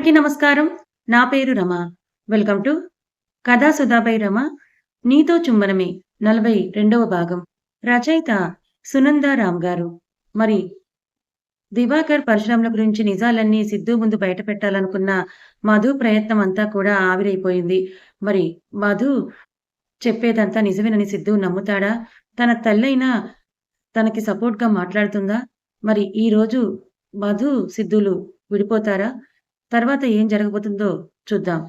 అందరికీ నమస్కారం. నా పేరు రమ. వెల్కమ్ టు కథా సుధాబై రమ. నీతో చుంబనమే 42వ భాగం. రచయిత సునంద రామ్ గారు. మరి దివాకర్ పరశురాముల గురించి నిజాలన్నీ సిద్ధు ముందు బయట పెట్టాలనుకున్న మధు ప్రయత్నం అంతా కూడా ఆవిరైపోయింది. మరి మధు చెప్పేదంతా నిజమేనని సిద్ధు నమ్ముతాడా? తన తల్లైనా తనకి సపోర్ట్‌గా మాట్లాడుతుందా? మరి ఈరోజు మధు, సిద్ధులు విడిపోతారా? తర్వాత ఏం జరగబోతుందో చూద్దాం.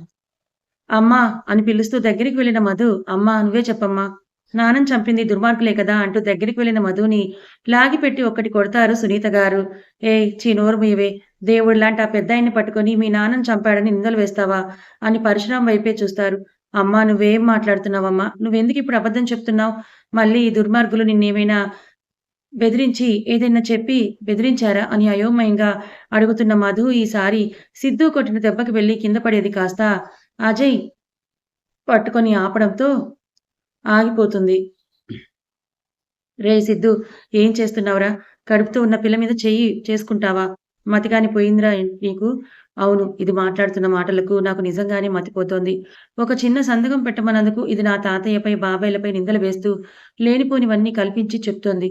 అమ్మా! అని పిలుస్తూ దగ్గరికి వెళ్ళిన మధు, అమ్మా! నువ్వే చెప్పమ్మా! నాన్నని చంపింది దుర్మార్గులే కదా! అంటూ దగ్గరికి వెళ్ళిన మధుని లాగిపెట్టి ఒక్కటి కొడతారు సునీత గారు. ఏయ్! ఛీ! నోరు మూయవే! దేవుడిలాంటి ఆ పెద్దాయన్ని పట్టుకొని మీ నాన్నని చంపాడని నిందలు వేస్తావా? అని పరశురాం వైపే చూస్తారు. అమ్మా! నువ్వేం మాట్లాడుతున్నావమ్మా? నువ్వెందుకిప్పుడు అబద్ధం చెప్తున్నావు? మళ్ళీ ఈ దుర్మార్గులు నిన్నేమైనా బెదిరించి ఏదైనా చెప్పి బెదిరించారా? అని అయోమయంగా అడుగుతున్న మధు ఈసారి సిద్ధు కొట్టిన దెబ్బకి వెళ్లి కింద పడేది కాస్త అజయ్ పట్టుకొని ఆపడంతో ఆగిపోతుంది. రేయ్ సిద్ధూ! ఏం చేస్తున్నావురా? కడుపుతో ఉన్న పిల్ల మీద చెయ్యి చేసుకుంటావా? మతిగాని పోయిందిరా నీకు? అవును. ఇది మాట్లాడుతున్న మాటలకు నాకు నిజంగానే మతిపోతోంది. ఒక చిన్న సంతకం పెట్టమన్నందుకు ఇది నా తాతయ్యపై, బాబాయిలపై నిందలు వేస్తూ లేనిపోనివన్నీ కల్పించి చెప్తోంది.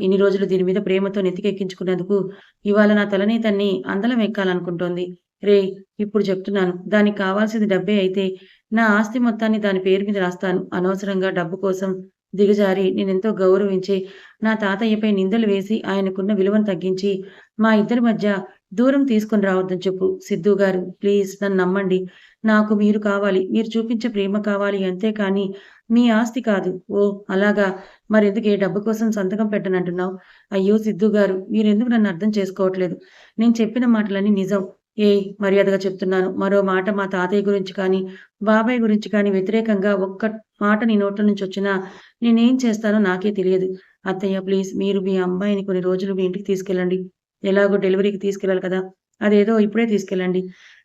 ఇన్ని రోజులు దీని మీద ప్రేమతో నెత్తికెక్కించుకున్నందుకు ఇవాళ నా తలనే తన్ని అందలం ఎక్కాలనుకుంటోంది. రేయ్! ఇప్పుడు చెప్తున్నాను. దానికి కావాల్సింది డబ్బే అయితే నా ఆస్తి మొత్తాన్ని దాని పేరు మీద రాస్తాను. అనవసరంగా డబ్బు కోసం దిగజారి నేనెంతో గౌరవించే నా తాతయ్యపై నిందలు వేసి ఆయనకున్న విలువను తగ్గించి మా ఇద్దరి మధ్య దూరం తీసుకొని రావద్దని చెప్పు. సిద్ధూ గారు ప్లీజ్ నన్ను నమ్మండి. నాకు మీరు కావాలి. మీరు చూపించే ప్రేమ కావాలి అంతేకానీ మీ ఆస్తి కాదు. ఓహ్! అలాగా? మరెందుకే డబ్బు కోసం సంతకం పెట్టనంటున్నావు? అయ్యో! సిద్ధూ గారు మీరెందుకు నన్ను అర్థం చేసుకోవట్లేదు. నేను చెప్పిన మాటలన్నీ నిజం. ఏయ్! మర్యాదగా చెప్తున్నాను. మరో మాట మా తాతయ్య గురించి కానీ, బాబాయ్ గురించి కానీ వ్యతిరేకంగా ఒక్క మాట నీ నోట్ల నుంచొచ్చినా నేనేం చేస్తానో నాకే తెలియదు. అత్తయ్య ప్లీజ్ మీరు మీ అమ్మాయిని కొన్ని రోజులు మీ ఇంటికి తీసుకెళ్ళండి. ఎలాగో డెలివరీకి తీసుకెళ్ళాలి కదా! అదేదో ఇప్పుడే తీసుకెళ్ళండి.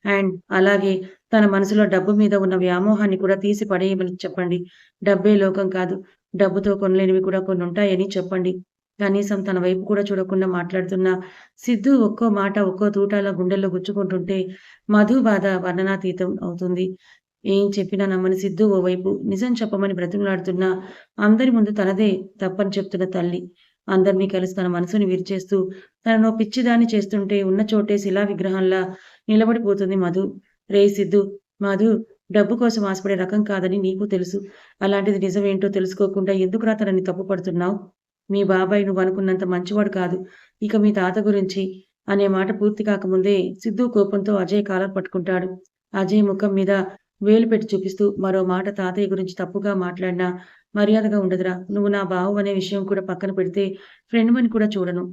అండ్ అలాగే తన మనసులో డబ్బు మీద ఉన్న వ్యామోహాన్ని కూడా తీసి పడేయమని చెప్పండి. డబ్బే లోకం కాదు. డబ్బుతో కొనలేనివి కూడా కొన్నుంటాయని చెప్పండి. కనీసం తన వైపు కూడా చూడకుండా మాట్లాడుతున్న సిద్ధు ఒక్కో మాట ఒక్కో తూటాల గుండెల్లో గుచ్చుకుంటుంటే మధు బాధ వర్ణనాతీతం అవుతుంది. ఏం చెప్పినా నమ్మని సిద్ధు ఓవైపు నిజం చెప్పమని బ్రతిమలాడుతున్నా అందరి ముందు తనదే తప్పని చెప్తున్న తల్లి. అందరినీ కలిసి తన మనసుని విరిచేస్తూ తననో పిచ్చిదాన్ని చేస్తుంటే ఉన్న చోటే శిలా విగ్రహంలా నిలబడిపోతుంది మధు. రేయ్ సిద్ధు! మధు డబ్బు కోసం ఆశపడే రకం కాదని నీకు తెలుసు. అలాంటిది నిజమేంటో తెలుసుకోకుండా ఎందుకురా తనని తప్పుపడుతున్నావు? మీ బాబాయ్ నువ్వనుకున్నంత మంచివాడు కాదు. ఇక మీ తాత గురించి అనే మాట పూర్తి కాకముందే సిద్ధు కోపంతో అజయ్ కాలర్ పట్టుకుంటాడు. అజయ్ ముఖం మీద వేలు పెట్టి చూపిస్తూ మరో మాట తాతయ్య గురించి తప్పుగా మాట్లాడినా మర్యాదగా ఉండదురా. నువ్వు నా బావనే విషయం కూడా పక్కన పెడితే ఫ్రెండ్‌వని కూడా చూడను.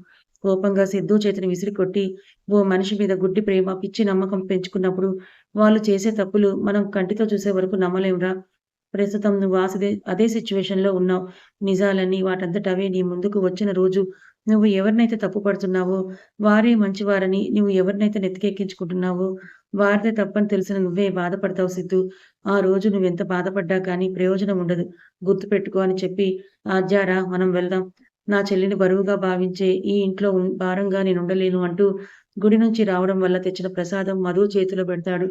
కోపంగా సిద్ధు చేతిని విసిరికొట్టి, ఓ మనిషి మీద గుడ్డి ప్రేమ, పిచ్చి నమ్మకం పెంచుకున్నప్పుడు వాళ్ళు చేసే తప్పులు మనం కంటితో చూసే వరకు నమ్మలేంరా. ప్రస్తుతం నువ్వు అదే సిట్యుయేషన్‌లో ఉన్నావు. నిజాలన్నీ వాటంతట అవే నీ ముందుకు వచ్చిన రోజు నువ్వు ఎవరినైతే తప్పు పడుతున్నావో వారే మంచివారని, నువ్వు ఎవరినైతే నెత్తికెక్కించుకుంటున్నావో వారిదే తప్పని తెలిసిన నువ్వే బాధపడతావు సిద్ధు. ఆ రోజు నువ్వెంత బాధపడ్డా కానీ ప్రయోజనం ఉండదు. గుర్తుపెట్టుకో అని చెప్పి ఆద్యారా మనం వెళ్దాం. నా చెల్లిని బరువుగా భావించే ఈ ఇంట్లో భారంగా నేనుండలేను అంటూ గుడి నుంచి రావడం వల్ల తెచ్చిన ప్రసాదం మధు చేతిలో పెడతాడు.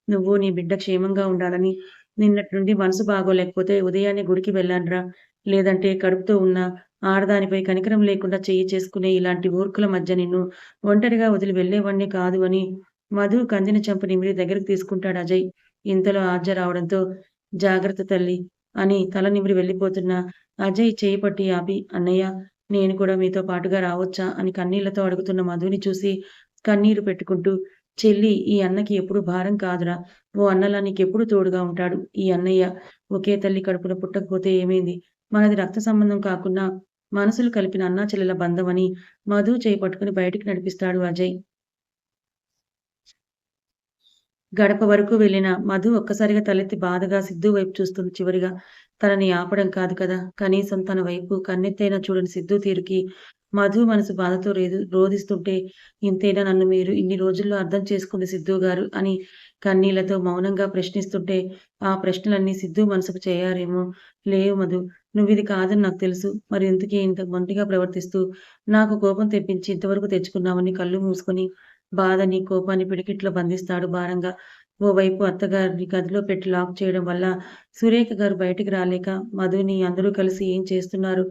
నువ్వు నీ బిడ్డ క్షేమంగా ఉండాలని నిన్నటి నుండి మనసు బాగోలేకపోతే ఉదయాన్నే గుడికి వెళ్ళానురా. లేదంటే కడుపుతో ఉన్న ఆడదానిపై కనికరం లేకుండా చెయ్యి చేసుకునే ఇలాంటి మూర్ఖుల మధ్య నిన్ను ఒంటరిగా వదిలి వెళ్ళేవాడిని కాదు అని మధు కందిన చెంప నిమిరి దగ్గరికి తీసుకుంటాడు అజయ్. ఇంతలో ఆజ్య రావడంతో జాగ్రత్త తల్లి అని తల నిమిరి వెళ్ళిపోతున్న అజయ్ చేయి పట్టి ఆపి అన్నయ్య నేను కూడా మీతో పాటుగా రావచ్చా అని కన్నీళ్లతో అడుగుతున్న మధుని చూసి కన్నీరు పెట్టుకుంటూ చెల్లి ఈ అన్నకి ఎప్పుడు భారం కాదురా. ఓ అన్నలా నీకెప్పుడు తోడుగా ఉంటాడు. ఈ అన్నయ్య ఒకే తల్లి కడుపున పుట్టకపోతే ఏమైంది? మనది రక్త సంబంధం కాకున్నా మనసులు కలిపిన అన్నా చెల్లెల బంధం అని మధు చేయి పట్టుకుని బయటికి నడిపిస్తాడు అజయ్. గడప వరకు వెళ్ళిన మధు ఒక్కసారిగా తలెత్తి బాధగా సిద్ధు వైపు చూస్తుంది చివరిగా. తనని ఆపడం కాదు కదా! కనీసం తన వైపు కన్నెత్తైనా చూడని సిద్ధు తీరుకి మధు మనసు బాధతో రోదిస్తుంటే, ఇంతేనా నన్ను మీరు ఇన్ని రోజుల్లో అర్థం చేసుకుంది సిద్ధూ గారు అని కన్నీళ్లతో మౌనంగా ప్రశ్నిస్తుంటే, ఆ ప్రశ్నలన్నీ సిద్ధు మనసుకు చేరారేమో. లేవు మధు. నువ్విది కాదని నాకు తెలుసు. మరి ఎందుకే ఇంత మొండిగా ప్రవర్తిస్తూ నాకు కోపం తెప్పించి ఇంతవరకు తెచ్చుకున్నావని కళ్ళు మూసుకొని బాధని, కోపాన్ని పిడికిట్లో బంధిస్తాడు భారంగా. ఓవైపు అత్తగారిని గదిలో పెట్టి లాక్ చేయడం వల్ల సురేఖ గారు బయటికి రాలేక, మధుని అందరూ కలిసి ఏం చేస్తున్నారు,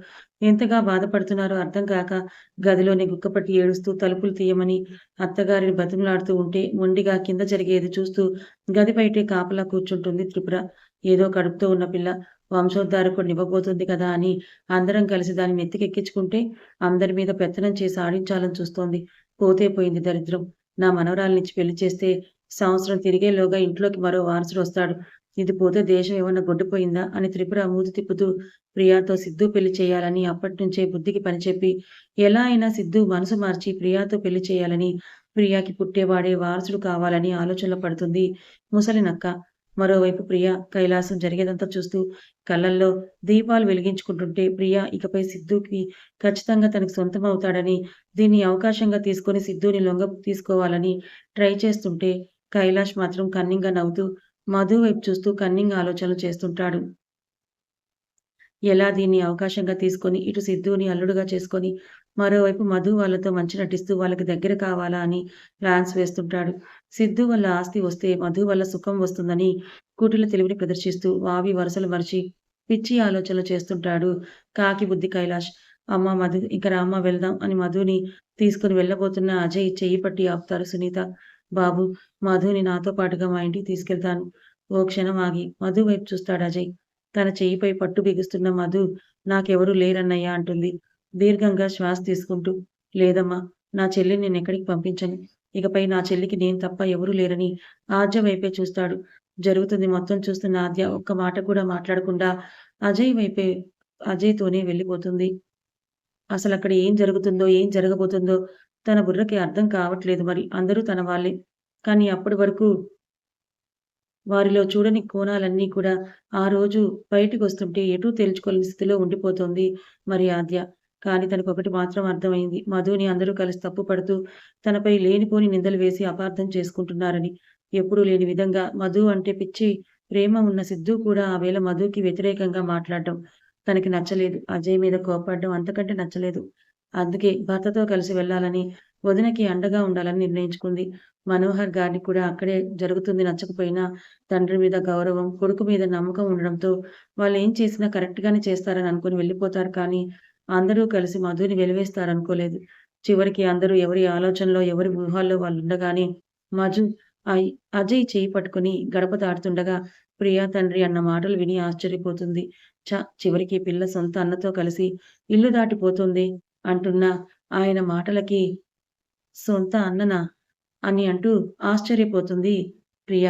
ఎంతగా బాధపడుతున్నారో అర్థం కాక గదిలోనే గుక్కపట్టి ఏడుస్తూ తలుపులు తీయమని అత్తగారిని బతిమలాడుతూ ఉంటే మొండిగా కింద జరిగేది చూస్తూ గది బయటే కాపలా కూర్చుంటుంది త్రిపుర. ఏదో కడుపుతో ఉన్న పిల్ల వంశోద్ధారకుడినివ్వబోతుంది కదా అని అందరం కలిసి దాన్ని నెత్తికెక్కించుకుంటే అందరి మీద పెత్తనం చేసి ఆడించాలని చూస్తోంది. పోతే పోయింది దరిద్రం. నా మనవరాలినిచ్చి పెళ్లి చేస్తే సంవత్సరం తిరిగేలోగా ఇంట్లోకి మరో వారసుడొస్తాడు. ఇది పోతే దేశం ఏమన్నా గొడ్డుపోయిందా అని త్రిపుర మూతి తిప్పుతూ ప్రియాతో సిద్ధూ పెళ్లి చేయాలని అప్పట్నుంచే బుద్ధికి పనిచెప్పి ఎలా అయినా సిద్ధూ మనసు మార్చి ప్రియాతో పెళ్లి చేయాలని, ప్రియాకి పుట్టేవాడే వారసుడు కావాలని ఆలోచనలో పడుతుంది ముసలి నక్క. మరోవైపు ప్రియ కైలాసం జరిగేదంతా చూస్తూ కళ్ళల్లో దీపాలు వెలిగించుకుంటుంటే ప్రియ ఇకపై సిద్ధూకి ఖచ్చితంగా తనకి సొంతమవుతాడని, దీన్ని అవకాశంగా తీసుకొని సిద్ధూని లొంగ తీసుకోవాలని ట్రై చేస్తుంటే కైలాష్ మాత్రం కన్నింగా నవ్వుతూ మధు వైపు చూస్తూ కన్నింగ్ ఆలోచనలు చేస్తుంటాడు. ఎలా దీన్ని అవకాశంగా తీసుకొని ఇటు సిద్ధుని అల్లుడుగా చేసుకొని మరోవైపు మధు వాళ్ళతో మంచి నటిస్తూ వాళ్ళకి దగ్గర కావాలా అని ప్లాన్స్ వేస్తుంటాడు. సిద్ధు వల్ల ఆస్తి వస్తే మధు వల్ల సుఖం వస్తుందని కుటిల తెలివిని ప్రదర్శిస్తూ వావి వరసలు మరిచి పిచ్చి ఆలోచనలు చేస్తుంటాడు కాకి బుద్ధి కైలాష్. అమ్మ మధు ఇక రామ్మ వెళ్దాం అని మధుని తీసుకుని వెళ్ళబోతున్న అజయ్ చెయ్యి పట్టి ఆపుతారు సునీత. బాబు, మధుని నాతో పాటుగా మా ఇంటికి తీసుకెళ్తాను. ఓ క్షణం ఆగి మధు వైపు చూస్తాడు అజయ్. తన చెయ్యిపై పట్టు బిగుస్తున్న మధు నాకెవరూ లేరన్నయ్యా అంటుంది దీర్ఘంగా శ్వాస తీసుకుంటూ. లేదమ్మా, నా చెల్లిని నేనెక్కడికి పంపించను. ఇకపై నా చెల్లికి నేను తప్ప ఎవరూ లేరని ఆద్య వైపే చూస్తాడు. జరుగుతుంది మొత్తం చూస్తున్న ఆద్య ఒక్క మాట కూడా మాట్లాడకుండా అజయ్తోనే వెళ్ళిపోతుంది. అసలక్కడ ఏం జరుగుతుందో, ఏం జరగబోతుందో తన బుర్రకి అర్థం కావట్లేదు మరి. అందరూ తన వాళ్ళే. కానీ అప్పటి వరకు వారిలో చూడని కోణాలన్నీ కూడా ఆ రోజు బయటికొస్తుంటే ఎటూ తేల్చుకోలేని స్థితిలో ఉండిపోతోంది మరి ఆద్య. కానీ తనకొకటి మాత్రం అర్థమైంది. మధుని అందరూ కలిసి తప్పుపడుతూ తనపై లేనిపోని నిందలు వేసి అపార్థం చేసుకుంటున్నారని. ఎప్పుడూ లేని విధంగా మధు అంటే పిచ్చి ప్రేమ ఉన్న సిద్ధు కూడా ఆ వేళ మధుకి వ్యతిరేకంగా మాట్లాడడం తనకి నచ్చలేదు. అజయ్ మీద కోపడడం అంతకంటే నచ్చలేదు. అందుకే భర్తతో కలిసి వెళ్ళాలని, వదినకి అండగా ఉండాలని నిర్ణయించుకుంది. మనోహర్ గారికి కూడా అక్కడే జరుగుతుంది నచ్చకపోయినా తండ్రి మీద గౌరవం, కొడుకు మీద నమ్మకం ఉండడంతో వాళ్ళేం చేసినా కరెక్ట్‌గానే చేస్తారని అనుకుని వెళ్ళిపోతారు కానీ, అందరూ కలిసి మధుని వెలివేస్తారనుకోలేదు. చివరికి అందరూ ఎవరి ఆలోచనలో, ఎవరి ఊహల్లో వాళ్ళుండగానే మజు అయ్ అజయ్ చెయ్యి పట్టుకుని గడప దాటుతుండగా ప్రియా తండ్రి అన్న మాటలు విని ఆశ్చర్యపోతుంది. చివరికి ఈ పిల్ల సొంత అన్నతో కలిసి ఇల్లు దాటిపోతుంది అంటున్న ఆయన మాటలకి సొంత అన్ననా? అని అంటూ ఆశ్చర్యపోతుంది ప్రియ.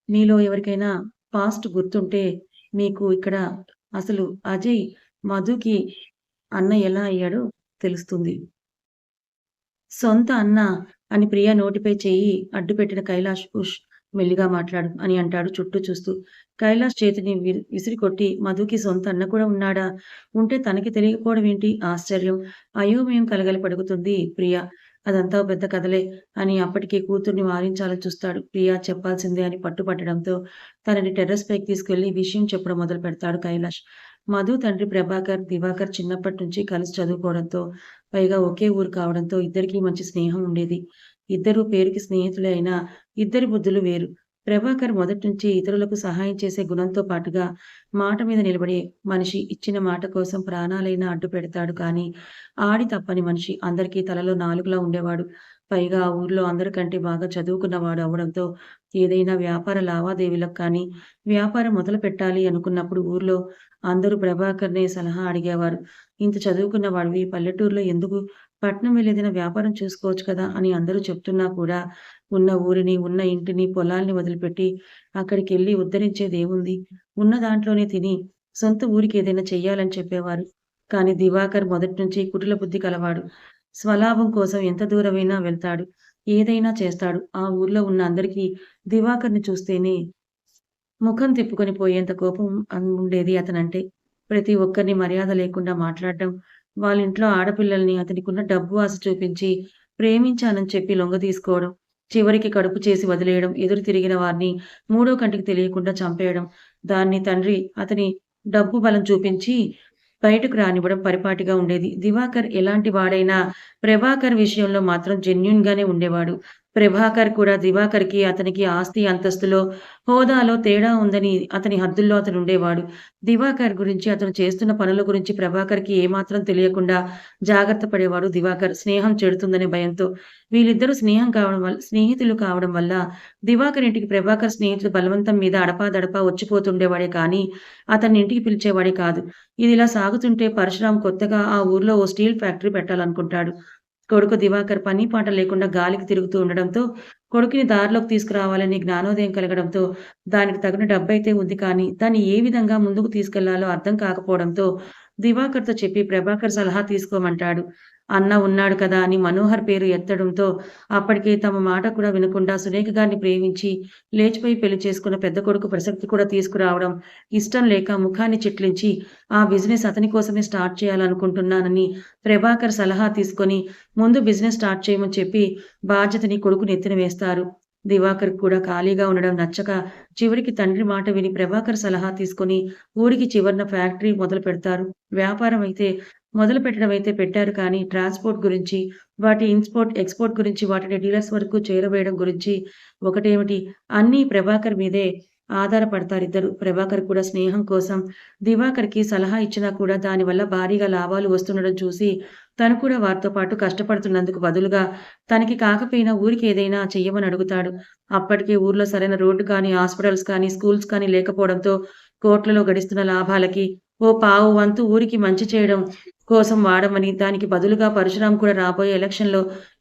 మీలో ఎవరికైనా పాస్ట్ గుర్తుంటే మీకు ఇక్కడ అసలు అజయ్ మధుకి అన్న ఎలా అయ్యాడో తెలుస్తుంది. సొంత అన్న అని ప్రియ నోటిపై చెయ్యి అడ్డుపెట్టిన కైలాష్ ఉష్ మెల్లిగా మాట్లాడు అని అంటాడు చుట్టూ చూస్తూ. కైలాష్ చేతిని విసిరికొట్టి మధుకి సొంత అన్న కూడా ఉన్నాడా? ఉంటే తనకి తెలియకపోవడం ఏంటి? ఆశ్చర్యం, అయోమయం కలగలి పడుకుతుంది ప్రియ. అదంతా పెద్ద కథలే అని అప్పటికే కూతుర్ని వారించాలని చూస్తాడు. ప్రియా చెప్పాల్సిందే అని పట్టుపట్టడంతో తనని టెర్రస్ పైకి తీసుకెళ్లి విషయం చెప్పడం మొదలు పెడతాడు కైలాష్. మధు తండ్రి ప్రభాకర్, దివాకర్ చిన్నప్పటి నుంచి కలిసి చదువుకోవడంతో, పైగా ఒకే ఊరు కావడంతో ఇద్దరికీ మంచి స్నేహం ఉండేది. ఇద్దరూ పేరుకి స్నేహితులే అయినా ఇద్దరి బుద్ధులు వేరు. ప్రభాకర్ మొదటి నుంచి ఇతరులకు సహాయం చేసే గుణంతో పాటుగా మాట మీద నిలబడే మనిషి. ఇచ్చిన మాట కోసం ప్రాణాలైనా అడ్డు పెడతాడు కానీ ఆడి తప్పని మనిషి. అందరికీ తలలో నాలుగులా ఉండేవాడు. పైగా ఆ ఊర్లో అందరికంటే బాగా చదువుకున్నవాడు అవ్వడంతో ఏదైనా వ్యాపార లావాదేవీలకు కానీ, వ్యాపారం మొదలు పెట్టాలి అనుకున్నప్పుడు ఊర్లో అందరూ ప్రభాకర్‌నే సలహా అడిగేవారు. ఇంత చదువుకున్న వాడివి పల్లెటూరులో ఎందుకు? పట్నం వెళ్లి ఏదైనా వ్యాపారం చూసుకోవచ్చు కదా! అని అందరూ చెప్తున్నా కూడా ఉన్న ఊరిని, ఉన్న ఇంటిని, పొలాల్ని వదిలిపెట్టి అక్కడికెళ్లి ఉద్ధరించేదేముంది? ఉన్న దాంట్లోనే తిని సొంత ఊరికి ఏదైనా చెయ్యాలని చెప్పేవారు. కానీ దివాకర్ మొదట్నుంచి కుటిల బుద్ధి కలవాడు. స్వలాభం కోసం ఎంత దూరమైనా వెళ్తాడు. ఏదైనా చేస్తాడు. ఆ ఊర్లో ఉన్న అందరికీ దివాకర్‌ని చూస్తేనే ముఖం తిప్పుకొని పోయేంత కోపం ఉండేది అతనంటే. ప్రతి ఒక్కరిని మర్యాద లేకుండా మాట్లాడడం, వాళ్ళింట్లో ఆడపిల్లల్ని అతనికున్న డబ్బు ఆశ చూపించి ప్రేమించానని చెప్పి లొంగదీసుకోవడం, చివరికి కడుపు చేసి వదిలేయడం, ఎదురు తిరిగిన వారిని మూడో కంటికి తెలియకుండా చంపేయడం. దాన్ని తండ్రి అతని డబ్బు బలం చూపించి బయటకు రానివ్వడం పరిపాటిగా ఉండేది. దివాకర్ ఎలాంటి వాడైనా ప్రభాకర్ విషయంలో మాత్రం జెన్యూన్‌గానే ఉండేవాడు. ప్రభాకర్ కూడా దివాకర్‌కి, అతనికి ఆస్తి, అంతస్తులో, హోదాలో తేడా ఉందని అతని హద్దుల్లో అతనుండేవాడు. దివాకర్ గురించి, అతను చేస్తున్న పనుల గురించి ప్రభాకర్‌కి ఏమాత్రం తెలియకుండా జాగ్రత్త పడేవాడు దివాకర్. స్నేహం చెడుతుందనే భయంతో. వీళ్ళిద్దరూ స్నేహితులు కావడం వల్ల దివాకర్ ఇంటికి ప్రభాకర్ స్నేహితులు బలవంతం మీద అడపాదడపా వచ్చిపోతుండేవాడే కానీ, అతన్ని ఇంటికి పిలిచేవాడే కాదు. ఇదిలా సాగుతుంటే పరశురాం కొత్తగా ఆ ఊర్లో ఓ స్టీల్ ఫ్యాక్టరీ పెట్టాలనుకుంటాడు. కొడుకు దివాకర్ పని పాట లేకుండా గాలికి తిరుగుతూ ఉండడంతో, కొడుకుని దారిలోకి తీసుకురావాలని జ్ఞానోదయం కలగడంతో, దానికి తగిన డబ్బైతే ఉంది కానీ, దాన్ని ఏ విధంగా ముందుకు తీసుకెళ్లాలో అర్థం కాకపోవడంతో, దివాకర్‌తో చెప్పి ప్రభాకర్ సలహా తీసుకోమంటాడు. అన్న ఉన్నాడు కదా అని మనోహర్ పేరు ఎత్తడంతో, అప్పటికే తమ మాట కూడా వినకుండా సురేఖ గారిని ప్రేమించి, లేచిపోయి పెళ్లి చేసుకున్న పెద్ద కొడుకు ప్రసక్తి కూడా తీసుకురావడం ఇష్టం లేక ముఖాన్ని చిట్లించి, ఆ బిజినెస్ అతని కోసమే స్టార్ట్ చేయాలనుకుంటున్నానని ప్రభాకర్ సలహా తీసుకొని ముందు బిజినెస్ స్టార్ట్ చేయమని చెప్పి బాధ్యతని కొడుకు నెత్తిన వేస్తారు. దివాకర్ కూడా ఖాళీగా ఉండడం నచ్చక చివరికి తండ్రి మాట విని ప్రభాకర్ సలహా తీసుకొని ఊరికి చివరన ఫ్యాక్టరీ మొదలు పెడతారు. వ్యాపారం అయితే మొదలు పెట్టడం అయితే పెట్టారు కానీ ట్రాన్స్‌పోర్ట్ గురించి, వాటి ఎక్స్‌పోర్ట్ గురించి వాటిని డీలర్స్ వరకు చేరవేయడం గురించి ఒకటేమిటి అన్నీ ప్రభాకర్ మీదే ఆధారపడతారిద్దరు. ప్రభాకర్ కూడా స్నేహం కోసం దివాకర్‌కి సలహా ఇచ్చినా కూడా దానివల్ల భారీగా లాభాలు వస్తుండడం చూసి తను కూడా వారితో పాటు కష్టపడుతున్నందుకు బదులుగా తనకి కాకపోయినా ఊరికి ఏదైనా చెయ్యమని అడుగుతాడు. అప్పటికే ఊర్లో సరైన రోడ్డు కానీ, హాస్పిటల్స్ కానీ, స్కూల్స్ కానీ లేకపోవడంతో కోట్లలో గడిస్తున్న లాభాలకి ఓ పావు వంతు ఊరికి మంచి చేయడం కోసం వాడమని, దానికి బదులుగా పరశురాం కూడా రాబోయే ఎలక్షన్‌లో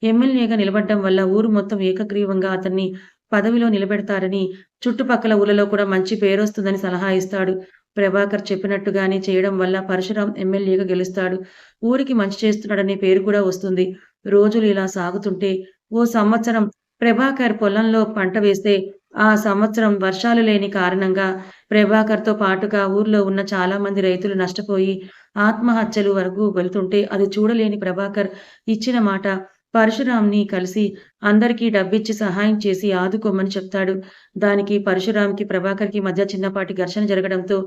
ఎమ్మెల్యేగా నిలబడ్డం వల్ల ఊరు మొత్తం ఏకగ్రీవంగా అతన్ని పదవిలో నిలబెడతారని, చుట్టుపక్కల ఊర్లలో కూడా మంచి పేరొస్తుందని సలహా ఇస్తాడు. ప్రభాకర్ చెప్పినట్టుగానే చేయడం వల్ల పరశురాం ఎమ్మెల్యేగా గెలుస్తాడు. ఊరికి మంచి చేస్తున్నాడనే పేరు కూడా వస్తుంది. రోజులు ఇలా సాగుతుంటే ఓ సంవత్సరం ప్రభాకర్ పొలంలో పంట వేస్తే, ఆ సంవత్సరం వర్షాలు లేని కారణంగా ప్రభాకర్‌తో పాటుగా ఊర్లో ఉన్న చాలా మంది రైతులు నష్టపోయి ఆత్మహత్యలు వరకు వెళ్తుంటే అది చూడలేని ప్రభాకర్ ఇచ్చిన మాట పరశురాంని కలిసి అందరికీ డబ్బిచ్చి సహాయం చేసి ఆదుకోమని చెప్తాడు. దానికి పరశురాంకి, ప్రభాకర్‌కి మధ్య చిన్నపాటి ఘర్షణ జరగడంతో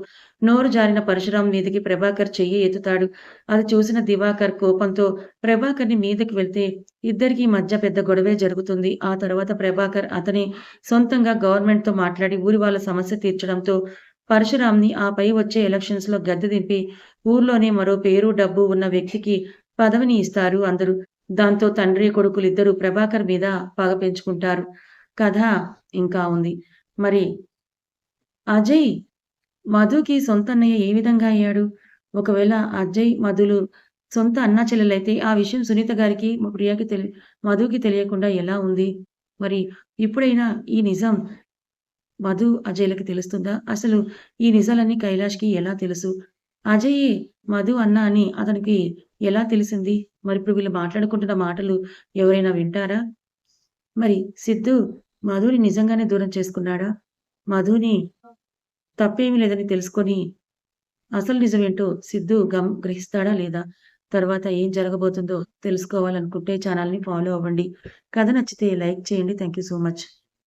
నోరు జారిన పరశురాం మీదకి ప్రభాకర్ చెయ్యి ఎత్తుతాడు. అది చూసిన దివాకర్ కోపంతో ప్రభాకర్‌ని మీదకి వెళ్తే ఇద్దరికీ మధ్య పెద్ద గొడవే జరుగుతుంది. ఆ తర్వాత ప్రభాకర్ అతనే సొంతంగా గవర్నమెంట్‌తో మాట్లాడి ఊరి వాళ్ళ సమస్య తీర్చడంతో పరశురాంని ఆపై వచ్చే ఎలక్షన్స్‌లో గద్దె దింపి ఊర్లోనే మరో పేరు, డబ్బు ఉన్న వ్యక్తికి పదవిని ఇస్తారు అందరూ. దాంతో తండ్రి, కొడుకులిద్దరూ ప్రభాకర్ మీద పగ పెంచుకుంటారు. కథ ఇంకా ఉంది. మరి అజయ్, మధుకి సొంత అన్నయ్య ఏ విధంగా అయ్యాడు? ఒకవేళ అజయ్, మధులు సొంత అన్నా చెల్లెలైతే ఆ విషయం సునీత గారికి, మధుకి తెలియకుండా ఎలా ఉంది? మరి ఇప్పుడైనా ఈ నిజం మధు, అజయ్‌లకి తెలుస్తుందా? అసలు ఈ నిజాలన్నీ కైలాష్‌కి ఎలా తెలుసు? అజయ్ మధు అన్న అని అతనికి ఎలా తెలిసింది? మరిప్పుడు వీళ్ళు మాట్లాడుకుంటున్న మాటలు ఎవరైనా వింటారా? మరి సిద్ధు మధుని నిజంగానే దూరం చేసుకున్నాడా? మధుని తప్పేమీ లేదని తెలుసుకొని అసలు నిజమేంటో సిద్ధు గ్రహిస్తాడా లేదా? తర్వాత ఏం జరగబోతుందో తెలుసుకోవాలనుకుంటే ఛానల్‌ని ఫాలో అవ్వండి. కథ నచ్చితే లైక్ చేయండి. Thank you so much.